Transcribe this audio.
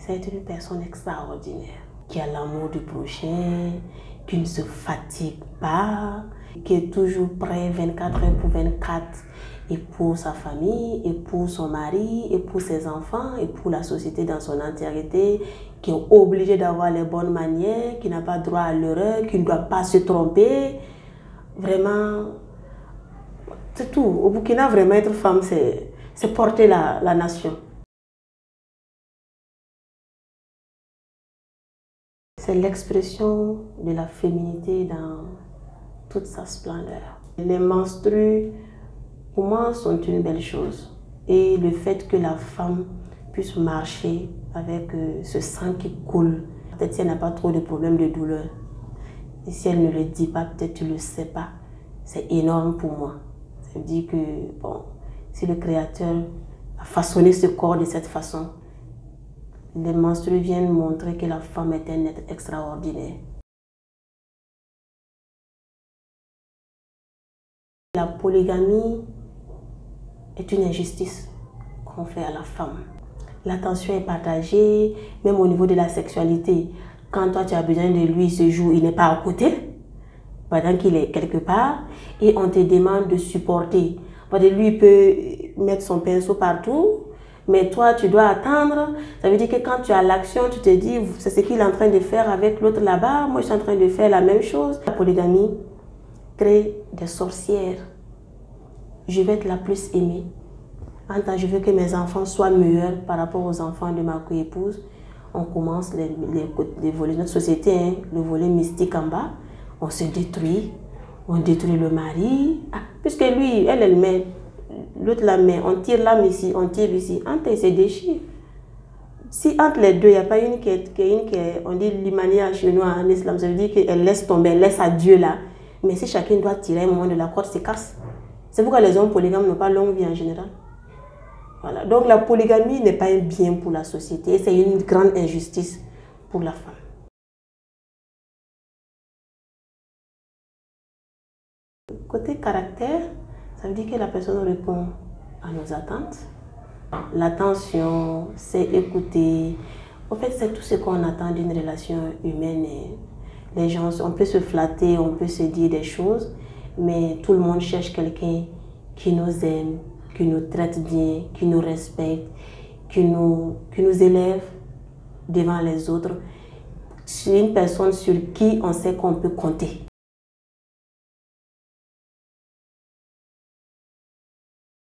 C'est une personne extraordinaire, qui a l'amour du prochain, qui ne se fatigue pas, qui est toujours prêt 24 heures pour 24 et pour sa famille, et pour son mari, et pour ses enfants, et pour la société dans son entièreté, qui est obligé d'avoir les bonnes manières, qui n'a pas droit à l'erreur, qui ne doit pas se tromper. Vraiment, c'est tout. Au Burkina, vraiment, être femme, c'est porter la nation. C'est l'expression de la féminité dans toute sa splendeur. Les menstrues, pour moi, sont une belle chose. Et le fait que la femme puisse marcher avec ce sang qui coule, peut-être si elle n'a pas trop de problèmes de douleur, et si elle ne le dit pas, peut-être tu ne le sais pas, c'est énorme pour moi. Ça veut dire que, bon, si le Créateur a façonné ce corps de cette façon, les menstrues viennent montrer que la femme est un être extraordinaire. La polygamie est une injustice qu'on fait à la femme. L'attention est partagée, même au niveau de la sexualité. Quand toi tu as besoin de lui ce jour, il n'est pas à côté, pendant qu'il est quelque part, et on te demande de supporter. Lui, il peut mettre son pinceau partout, mais toi, tu dois attendre. Ça veut dire que quand tu as l'action, tu te dis, c'est ce qu'il est en train de faire avec l'autre là-bas. Moi, je suis en train de faire la même chose. La polygamie crée des sorcières. Je vais être la plus aimée. En tant que je veux que mes enfants soient meilleurs par rapport aux enfants de ma co-épouse. On commence les volets de notre société, hein, le volet mystique en bas. On se détruit. On détruit le mari. Ah, puisque lui, elle met. L'autre la met, on tire l'âme ici, on tire ici, entre ils se déchirent. Si entre les deux, il n'y a pas une qui est, on dit l'imania chez nous en islam, ça veut dire qu'elle laisse tomber, elle laisse à Dieu là. Mais si chacun doit tirer un moment de la corde, se casse. C'est pourquoi les hommes polygames n'ont pas longue vie en général. Voilà. Donc la polygamie n'est pas un bien pour la société et c'est une grande injustice pour la femme. Côté caractère, ça veut dire que la personne répond à nos attentes. L'attention, c'est écouter. En fait, c'est tout ce qu'on attend d'une relation humaine. Les gens, on peut se flatter, on peut se dire des choses, mais tout le monde cherche quelqu'un qui nous aime, qui nous traite bien, qui nous respecte, qui nous élève devant les autres. C'est une personne sur qui on sait qu'on peut compter.